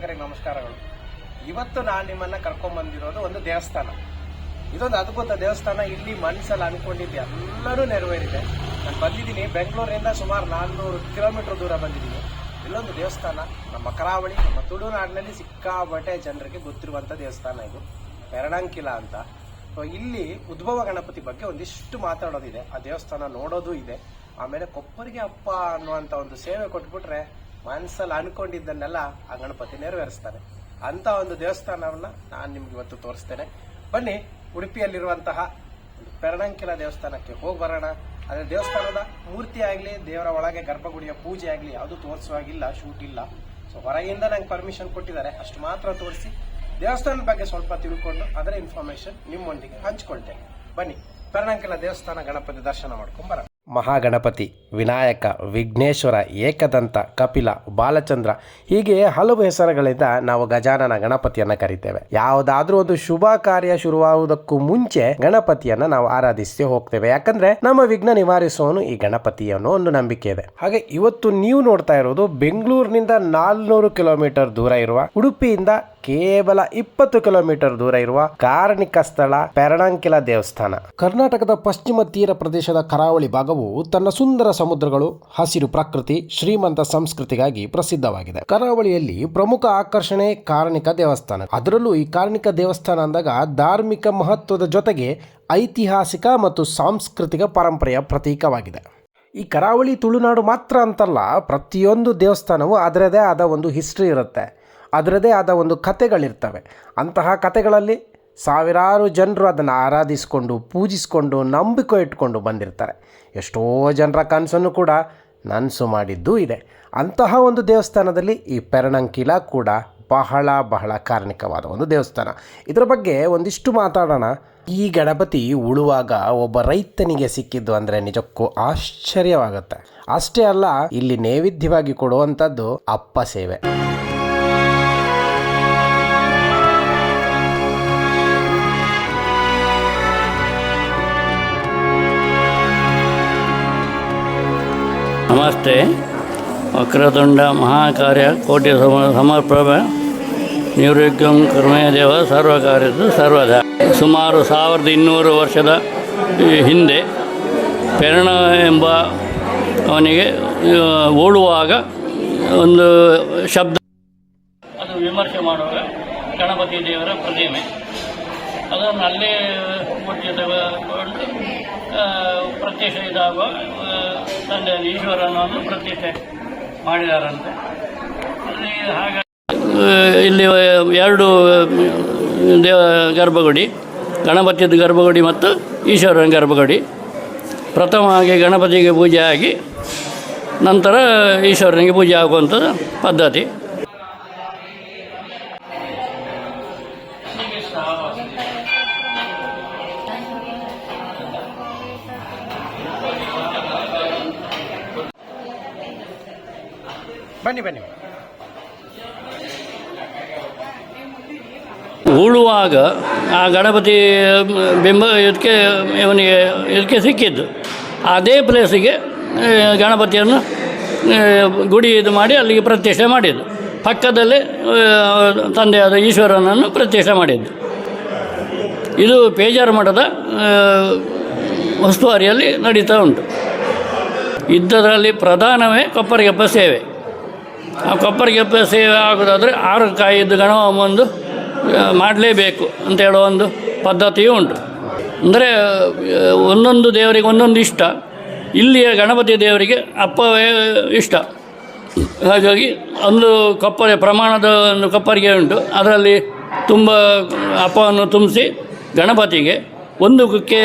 ವೀಕ್ಷಕರಿಗೆ ನಮಸ್ಕಾರಗಳು. ಇವತ್ತು ನಾನು ನಿಮ್ಮನ್ನ ಕರ್ಕೊಂಡ್ ಬಂದಿರೋದು ಒಂದು ದೇವಸ್ಥಾನ. ಇದೊಂದು ಅದ್ಭುತ ದೇವಸ್ಥಾನ. ಇಲ್ಲಿ ಮನಸ್ಸಲ್ಲಿ ಅನ್ಕೊಂಡಿದ್ದೆ ಎಲ್ಲರೂ ನೆರವೇರಿದೆ. ನಾನು ಬಂದಿದ್ದೀನಿ ಬೆಂಗಳೂರಿಂದ ಸುಮಾರು 400 ಕಿಲೋಮೀಟರ್ ದೂರ ಬಂದಿದ್ದೀನಿ. ಇಲ್ಲೊಂದು ದೇವಸ್ಥಾನ ನಮ್ಮ ಕರಾವಳಿ, ನಮ್ಮ ತುಳುನಾಡಿನಲ್ಲಿ ಸಿಕ್ಕಾಬಟ್ಟೆ ಜನರಿಗೆ ಗೊತ್ತಿರುವಂತ ದೇವಸ್ಥಾನ ಇದು ಪೆರಣಂಕಿಲ ಅಂತ. ಇಲ್ಲಿ ಉದ್ಭವ ಗಣಪತಿ ಬಗ್ಗೆ ಒಂದಿಷ್ಟು ಮಾತಾಡೋದಿದೆ, ಆ ದೇವಸ್ಥಾನ ನೋಡೋದು ಇದೆ. ಆಮೇಲೆ ಕೊಪ್ಪರಿಗೆ ಅಪ್ಪ ಅನ್ನುವಂತ ಒಂದು ಸೇವೆ ಕೊಟ್ಬಿಟ್ರೆ ಮನಸ್ಸಲ್ಲಿ ಅನ್ಕೊಂಡಿದ್ದನ್ನೆಲ್ಲ ಆ ಗಣಪತಿ ನೆರವೇರಿಸ್ತಾನೆ. ಅಂತ ಒಂದು ದೇವಸ್ಥಾನವನ್ನ ನಾನು ನಿಮ್ಗೆ ಇವತ್ತು ತೋರಿಸ್ತೇನೆ. ಬನ್ನಿ, ಉಡುಪಿಯಲ್ಲಿರುವಂತಹ ಒಂದು ಪೆರಣಂಕಿಲ ದೇವಸ್ಥಾನಕ್ಕೆ ಹೋಗಿ ಬರೋಣ. ಅದೇ ದೇವಸ್ಥಾನದ ಮೂರ್ತಿ ಆಗ್ಲಿ, ದೇವರ ಒಳಗೆ ಗರ್ಭಗುಡಿಯ ಪೂಜೆ ಆಗ್ಲಿ ಯಾವುದು ತೋರಿಸುವಾಗಿಲ್ಲ, ಶೂಟ್ ಇಲ್ಲ. ಸೊ ಹೊರಗಿಂದ ನಂಗೆ ಪರ್ಮಿಷನ್ ಕೊಟ್ಟಿದ್ದಾರೆ, ಅಷ್ಟು ಮಾತ್ರ ತೋರಿಸಿ ದೇವಸ್ಥಾನದ ಬಗ್ಗೆ ಸ್ವಲ್ಪ ತಿಳ್ಕೊಂಡು ಅದರ ಇನ್ಫಾರ್ಮೇಶನ್ ನಿಮ್ಮೊಂದಿಗೆ ಹಂಚ್ಕೊಳ್ತೇನೆ. ಬನ್ನಿ, ಪೆರಣಂಕಿಲ ದೇವಸ್ಥಾನ ಗಣಪತಿ ದರ್ಶನ ಮಾಡ್ಕೊಂಡ್ ಬರೋಣ. ಮಹಾಗಣಪತಿ, ವಿನಾಯಕ, ವಿಘ್ನೇಶ್ವರ, ಏಕದಂತ, ಕಪಿಲ, ಬಾಲಚಂದ್ರ ಹೀಗೆ ಹಲವು ಹೆಸರುಗಳಿಂದ ನಾವು ಗಜಾನನ ಗಣಪತಿಯನ್ನ ಕರಿತೇವೆ. ಯಾವುದಾದ್ರೂ ಒಂದು ಶುಭ ಕಾರ್ಯ ಶುರುವಾಗುವುದಕ್ಕೂ ಮುಂಚೆ ಗಣಪತಿಯನ್ನ ನಾವು ಆರಾಧಿಸಿ ಹೋಗ್ತೇವೆ. ಯಾಕಂದ್ರೆ ನಮ್ಮ ವಿಘ್ನ ನಿವಾರಿಸುವನು ಈ ಗಣಪತಿ ಅನ್ನೋ ಒಂದು ನಂಬಿಕೆ ಇದೆ. ಹಾಗೆ ಇವತ್ತು ನೀವು ನೋಡ್ತಾ ಇರೋದು ಬೆಂಗಳೂರಿನಿಂದ 400 ಕಿಲೋಮೀಟರ್ ದೂರ ಇರುವ, ಉಡುಪಿಯಿಂದ ಕೇವಲ 20 ಕಿಲೋಮೀಟರ್ ದೂರ ಇರುವ ಕಾರಣಿಕ ಸ್ಥಳ ಪೆರಣಂಕಿಲ ದೇವಸ್ಥಾನ. ಕರ್ನಾಟಕದ ಪಶ್ಚಿಮ ತೀರ ಪ್ರದೇಶದ ಕರಾವಳಿ ಭಾಗವು ತನ್ನ ಸುಂದರ ಸಮುದ್ರಗಳು, ಹಸಿರು ಪ್ರಕೃತಿ, ಶ್ರೀಮಂತ ಸಂಸ್ಕೃತಿಗಾಗಿ ಪ್ರಸಿದ್ಧವಾಗಿದೆ. ಕರಾವಳಿಯಲ್ಲಿ ಪ್ರಮುಖ ಆಕರ್ಷಣೆ ಕಾರಣಿಕ ದೇವಸ್ಥಾನ. ಅದರಲ್ಲೂ ಈ ಕಾರಣಿಕ ದೇವಸ್ಥಾನ ಅಂದಾಗ ಧಾರ್ಮಿಕ ಮಹತ್ವದ ಜೊತೆಗೆ ಐತಿಹಾಸಿಕ ಮತ್ತು ಸಾಂಸ್ಕೃತಿಕ ಪರಂಪರೆಯ ಪ್ರತೀಕವಾಗಿದೆ. ಈ ಕರಾವಳಿ ತುಳುನಾಡು ಮಾತ್ರ ಅಂತಲ್ಲ, ಪ್ರತಿಯೊಂದು ದೇವಸ್ಥಾನವೂ ಅದರದೇ ಆದ ಒಂದು ಹಿಸ್ಟ್ರಿ ಇರುತ್ತೆ, ಅದರದೇ ಆದ ಒಂದು ಕಥೆಗಳಿರ್ತವೆ. ಅಂತಹ ಕಥೆಗಳಲ್ಲಿ ಸಾವಿರಾರು ಜನರು ಅದನ್ನು ಆರಾಧಿಸಿಕೊಂಡು, ಪೂಜಿಸಿಕೊಂಡು, ನಂಬಿಕೆ ಇಟ್ಕೊಂಡು ಬಂದಿರ್ತಾರೆ. ಎಷ್ಟೋ ಜನರ ಕನಸನ್ನು ಕೂಡ ನನಸು ಮಾಡಿದ್ದೂ ಇದೆ. ಅಂತಹ ಒಂದು ದೇವಸ್ಥಾನದಲ್ಲಿ ಈ ಪೆರಣಂಕಿಲ ಕೂಡ ಬಹಳ ಕಾರಣಿಕವಾದ ಒಂದು ದೇವಸ್ಥಾನ. ಇದರ ಬಗ್ಗೆ ಒಂದಿಷ್ಟು ಮಾತಾಡೋಣ. ಈ ಗಣಪತಿ ಉಳುವಾಗ ಒಬ್ಬ ರೈತನಿಗೆ ಸಿಕ್ಕಿದ್ದು ಅಂದರೆ ನಿಜಕ್ಕೂ ಆಶ್ಚರ್ಯವಾಗುತ್ತೆ. ಅಷ್ಟೇ ಅಲ್ಲ, ಇಲ್ಲಿ ನೈವೇದ್ಯವಾಗಿ ಕೊಡುವಂಥದ್ದು ಅಪ್ಪ ಸೇವೆ. ನಮಸ್ತೆ. ವಕ್ರತುಂಡ ಮಹಾಕಾರ್ಯ ಕೋಟಿ ಸಮರ್ಪ್ರಭ ನಿರ್ವಿಘ್ನಂ ಕರ್ಮೇ ದೇವ ಸರ್ವಕಾರ್ಯದ ಸರ್ವದ. ಸುಮಾರು 1200 ವರ್ಷದ ಹಿಂದೆ ಪೆರಣ ಎಂಬ ಅವನಿಗೆ ಓಡುವಾಗ ಒಂದು ಶಬ್ದ, ಅದು ವಿಮರ್ಶೆ ಮಾಡುವಾಗ ಗಣಪತಿ ದೇವರ ಪ್ರತಿಮೆ, ಅದನ್ನು ಅಲ್ಲೇ ಮುಟ್ಟಿ ತಗೊಂಡು ಪ್ರತ್ಯಕ್ಷ ಇದಾಗುವ ತಂದೆ ಈಶ್ವರನನ್ನು ಪ್ರತಿಷ್ಠೆ ಮಾಡಿದಾರಂತೆ. ಹಾಗೆ ಇಲ್ಲಿ 2 ಗರ್ಭಗುಡಿ, ಗಣಪತಿಯ ಗರ್ಭಗುಡಿ ಮತ್ತು ಈಶ್ವರನ ಗರ್ಭಗುಡಿ. ಪ್ರಥಮವಾಗಿ ಗಣಪತಿಗೆ ಪೂಜೆ ಆಗಿ ನಂತರ ಈಶ್ವರನಿಗೆ ಪೂಜೆ ಆಗುವಂಥ ಪದ್ಧತಿ. ಬನ್ನಿ. ಉಳುವಾಗ ಆ ಗಣಪತಿ ಬಿಂಬ ಇದಕ್ಕೆ ಸಿಕ್ಕಿದ್ದು. ಅದೇ ಪ್ಲೇಸಿಗೆ ಗಣಪತಿಯನ್ನು ಗುಡಿ ಇದು ಮಾಡಿ ಅಲ್ಲಿಗೆ ಪ್ರತಿಷ್ಠೆ ಮಾಡಿದ್ದು. ಪಕ್ಕದಲ್ಲೇ ತಂದೆಯಾದ ಈಶ್ವರನನ್ನು ಪ್ರತಿಷ್ಠೆ ಮಾಡಿದ್ದು. ಇದು ಪೇಜಾರ ಮಠದ ಉಸ್ತುವಾರಿಯಲ್ಲಿ ನಡೀತಾ ಉಂಟು. ಇದ್ದದರಲ್ಲಿ ಪ್ರಧಾನವೇ ಕೊಪ್ಪರಿಗೆಪ್ಪ ಸೇವೆ. ಆ ಕೊಪ್ಪರಿಗೆಪ್ಪ ಸೇವೆ ಆಗೋದಾದರೆ 6 ಕಾಯಿದ್ದು ಗಣಹೋಮವನ್ನು ಮಾಡಲೇಬೇಕು ಅಂತ ಹೇಳೋ ಒಂದು ಪದ್ಧತಿಯೂ ಉಂಟು. ಅಂದರೆ ಒಂದೊಂದು ದೇವರಿಗೆ ಒಂದೊಂದು ಇಷ್ಟ. ಇಲ್ಲಿಯ ಗಣಪತಿ ದೇವರಿಗೆ ಅಪ್ಪವೇ ಇಷ್ಟ. ಹಾಗಾಗಿ ಒಂದು ಪ್ರಮಾಣದ ಒಂದು ಕೊಪ್ಪರಿಗೆ ಉಂಟು. ಅದರಲ್ಲಿ ತುಂಬ ಅಪ್ಪವನ್ನು ತುಂಬಿಸಿ ಗಣಪತಿಗೆ, ಒಂದು ಕುಕ್ಕೆ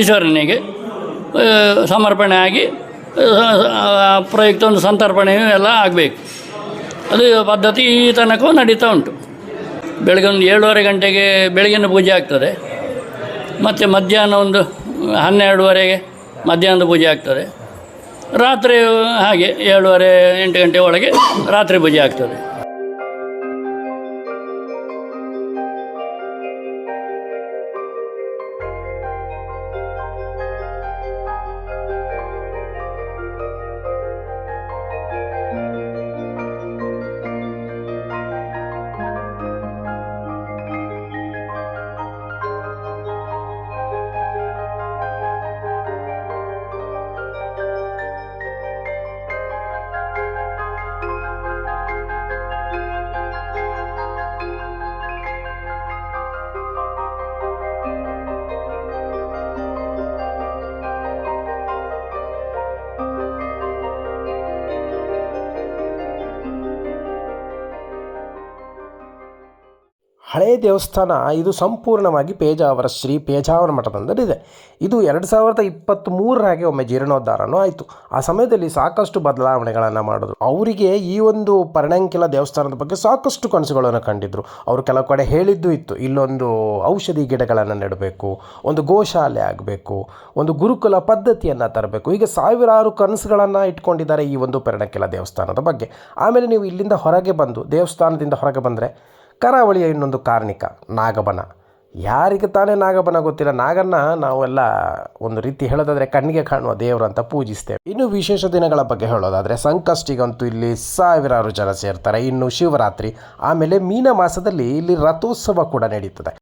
ಈಶ್ವರನಿಗೆ ಸಮರ್ಪಣೆ ಆಗಿ ಪ್ರಯುಕ್ತ ಒಂದು ಸಂತರ್ಪಣೆಯೂ ಎಲ್ಲ ಆಗಬೇಕು. ಅದು ಪದ್ಧತಿ ಈ ತನಕ ನಡೀತಾ ಉಂಟು. ಬೆಳಗ್ಗೆ ಒಂದು 7:30 ಗಂಟೆಗೆ ಬೆಳಗಿನ ಪೂಜೆ ಆಗ್ತದೆ. ಮತ್ತು ಮಧ್ಯಾಹ್ನ ಒಂದು 12:30ಗೆ ಮಧ್ಯಾಹ್ನದ ಪೂಜೆ ಆಗ್ತದೆ. ರಾತ್ರಿ ಹಾಗೆ 7:30-8 ಗಂಟೆ ಒಳಗೆ ರಾತ್ರಿ ಪೂಜೆ ಆಗ್ತದೆ. ಹಳೆಯ ದೇವಸ್ಥಾನ ಇದು ಸಂಪೂರ್ಣವಾಗಿ ಪೇಜಾವರ ಶ್ರೀ ಪೇಜಾವರ ಮಠದಲ್ಲಿದೆ. ಇದು 2023 ಒಮ್ಮೆ ಜೀರ್ಣೋದ್ಧಾರನೂ ಆಯಿತು. ಆ ಸಮಯದಲ್ಲಿ ಸಾಕಷ್ಟು ಬದಲಾವಣೆಗಳನ್ನು ಮಾಡಿದ್ರು. ಅವರಿಗೆ ಈ ಒಂದು ಪರ್ಣಂಕಿಲ ದೇವಸ್ಥಾನದ ಬಗ್ಗೆ ಸಾಕಷ್ಟು ಕನಸುಗಳನ್ನು ಕಂಡಿದ್ರು. ಅವರು ಕೆಲವು ಕಡೆ ಹೇಳಿದ್ದು ಇತ್ತು, ಇಲ್ಲೊಂದು ಔಷಧಿ ಗಿಡಗಳನ್ನು ನೆಡಬೇಕು, ಒಂದು ಗೋಶಾಲೆ ಆಗಬೇಕು, ಒಂದು ಗುರುಕುಲ ಪದ್ಧತಿಯನ್ನು ತರಬೇಕು. ಈಗ ಸಾವಿರಾರು ಕನಸುಗಳನ್ನು ಇಟ್ಕೊಂಡಿದ್ದಾರೆ ಈ ಒಂದು ಪರ್ಣಂಕಿಲ ದೇವಸ್ಥಾನದ ಬಗ್ಗೆ. ಆಮೇಲೆ ನೀವು ಇಲ್ಲಿಂದ ಹೊರಗೆ ಬಂದು ದೇವಸ್ಥಾನದಿಂದ ಹೊರಗೆ ಬಂದರೆ ಕರಾವಳಿಯ ಇನ್ನೊಂದು ಕಾರ್ಣಿಕ ನಾಗಬನ. ಯಾರಿಗೆ ತಾನೇ ನಾಗಬನ ಗೊತ್ತಿಲ್ಲ. ನಾಗನ್ನ ನಾವೆಲ್ಲ ಒಂದು ರೀತಿ ಹೇಳೋದಾದರೆ ಕಣ್ಣಿಗೆ ಕಾಣುವ ದೇವರು ಅಂತ ಪೂಜಿಸ್ತೇವೆ. ಇನ್ನು ವಿಶೇಷ ದಿನಗಳ ಬಗ್ಗೆ ಹೇಳೋದಾದರೆ ಸಂಕಷ್ಟಿಗಂತೂ ಇಲ್ಲಿ ಸಾವಿರಾರು ಜನ ಸೇರ್ತಾರೆ. ಇನ್ನು ಶಿವರಾತ್ರಿ, ಆಮೇಲೆ ಮೀನ ಮಾಸದಲ್ಲಿ ಇಲ್ಲಿ ರಥೋತ್ಸವ ಕೂಡ ನಡೀತದೆ.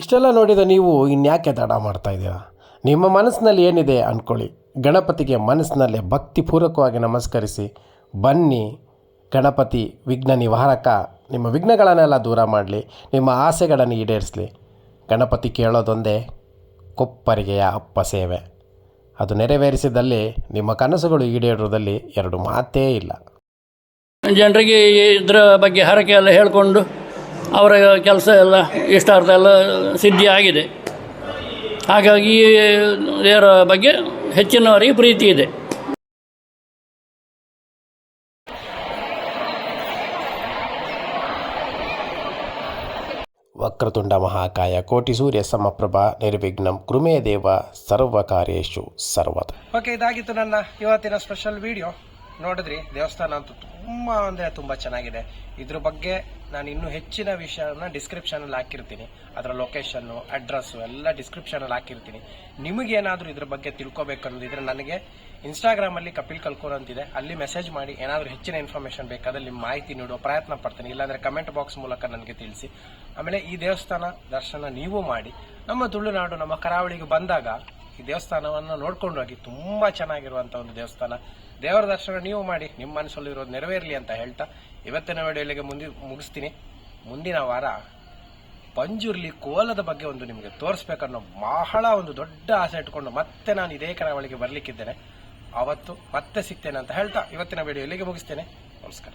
ಇಷ್ಟೆಲ್ಲ ನೋಡಿದ ನೀವು ಇನ್ಯಾಕೆ ತಡ ಮಾಡ್ತಾ ಇದ್ದೀರಾ? ನಿಮ್ಮ ಮನಸ್ಸಿನಲ್ಲಿ ಏನಿದೆ ಅಂದ್ಕೊಳ್ಳಿ. ಗಣಪತಿಗೆ ಮನಸ್ಸಿನಲ್ಲೇ ಭಕ್ತಿಪೂರ್ವಕವಾಗಿ ನಮಸ್ಕರಿಸಿ ಬನ್ನಿ. ಗಣಪತಿ ವಿಘ್ನ ನಿವಾರಕ, ನಿಮ್ಮ ವಿಘ್ನಗಳನ್ನೆಲ್ಲ ದೂರ ಮಾಡಲಿ, ನಿಮ್ಮ ಆಸೆಗಳನ್ನು ಈಡೇರಿಸಲಿ. ಗಣಪತಿ ಕೇಳೋದೊಂದೇ ಕೊಪ್ಪರಿಗೆಯ ಅಪ್ಪ ಸೇವೆ. ಅದು ನೆರವೇರಿಸಿದಲ್ಲಿ ನಿಮ್ಮ ಕನಸುಗಳು ಈಡೇರುವುದಲ್ಲಿ ಎರಡು ಮಾತೇ ಇಲ್ಲ. ಜನರಿಗೆ ಇದರ ಬಗ್ಗೆ ಹರಕೆ ಎಲ್ಲ ಹೇಳಿಕೊಂಡು ಅವರ ಕೆಲಸ ಎಲ್ಲ ಇಷ್ಟಾರ್ಥ ಎಲ್ಲ ಸಿದ್ಧಿ ಆಗಿದೆ. ಹಾಗಾಗಿ ಇದರ ಬಗ್ಗೆ ಹೆಚ್ಚಿನವರಿಗೆ ಪ್ರೀತಿ ಇದೆ. ವಕ್ರತುಂಡ ಮಹಾಕಾಯ ಕೋಟಿ ಸೂರ್ಯ ಸಮಪ್ರಭ ನಿರ್ವಿಘ್ನಂ ಕೃಮೇ ದೇವ ಸರ್ವಕಾರ್ಯೇಷು ಸರ್ವದ. ಓಕೆ, ಇದಾಗಿತ್ತು ನನ್ನ ಇವತ್ತಿನ ಸ್ಪೆಷಲ್ ವಿಡಿಯೋ. ನೋಡಿದ್ರಿ, ದೇವಸ್ಥಾನ ಅಂತೂ ತುಂಬ ಅಂದರೆ ತುಂಬ ಚೆನ್ನಾಗಿದೆ. ಇದ್ರ ಬಗ್ಗೆ ನಾನು ಇನ್ನೂ ಹೆಚ್ಚಿನ ವಿಷಯನ ಡಿಸ್ಕ್ರಿಪ್ಷನಲ್ಲಿ ಹಾಕಿರ್ತೀನಿ. ಅದರ ಲೊಕೇಶನ್ನು, ಅಡ್ರೆಸ್ಸು ಎಲ್ಲ ಡಿಸ್ಕ್ರಿಪ್ಷನಲ್ಲಿ ಹಾಕಿರ್ತೀನಿ. ನಿಮಗೇನಾದರೂ ಇದ್ರ ಬಗ್ಗೆ ತಿಳ್ಕೊಬೇಕು ಅನ್ನೋದಿದ್ರೆ ನನಗೆ ಇನ್ಸ್ಟಾಗ್ರಾಮಲ್ಲಿ ಕಪಿಲ್ ಕಲ್ಕೂರ್ ಅಂತಿದೆ, ಅಲ್ಲಿ ಮೆಸೇಜ್ ಮಾಡಿ. ಏನಾದರೂ ಹೆಚ್ಚಿನ ಇನ್ಫಾರ್ಮೇಷನ್ ಬೇಕಾದ್ರೆ ನಿಮ್ಮ ಮಾಹಿತಿ ನೀಡುವ ಪ್ರಯತ್ನ ಪಡ್ತೀನಿ. ಇಲ್ಲಾಂದರೆ ಕಮೆಂಟ್ ಬಾಕ್ಸ್ ಮೂಲಕ ನನಗೆ ತಿಳಿಸಿ. ಆಮೇಲೆ ಈ ದೇವಸ್ಥಾನ ದರ್ಶನ ನೀವು ಮಾಡಿ. ನಮ್ಮ ತುಳುನಾಡು, ನಮ್ಮ ಕರಾವಳಿಗೆ ಬಂದಾಗ ಈ ದೇವಸ್ಥಾನವನ್ನು ನೋಡ್ಕೊಂಡು ಹೋಗಿ. ತುಂಬ ಚೆನ್ನಾಗಿರುವಂಥ ಒಂದು ದೇವಸ್ಥಾನ. ದೇವರ ದರ್ಶನ ನೀವು ಮಾಡಿ, ನಿಮ್ಮ ಮನಸ್ಸಲ್ಲಿರೋದು ನೆರವೇರಲಿ ಅಂತ ಹೇಳ್ತಾ ಇವತ್ತಿನ ವಿಡಿಯೋಲಿಗೆ ಮುಗಿಸ್ತೀನಿ. ಮುಂದಿನ ವಾರ ಪಂಜುರ್ಲಿ ಕೋಲದ ಬಗ್ಗೆ ಒಂದು ನಿಮಗೆ ತೋರಿಸ್ಬೇಕನ್ನೋ ಬಹಳ ಒಂದು ದೊಡ್ಡ ಆಸೆ ಇಟ್ಕೊಂಡು ಮತ್ತೆ ನಾನು ಇದೇ ಕರಾವಳಿಗೆ ಬರಲಿಕ್ಕಿದ್ದೇನೆ. ಅವತ್ತು ಮತ್ತೆ ಸಿಗ್ತೇನೆ ಅಂತ ಹೇಳ್ತಾ ಇವತ್ತಿನ ವಿಡಿಯೋ ಇಲ್ಲಿಗೆ ಮುಗಿಸ್ತೇನೆ. ನಮಸ್ಕಾರ.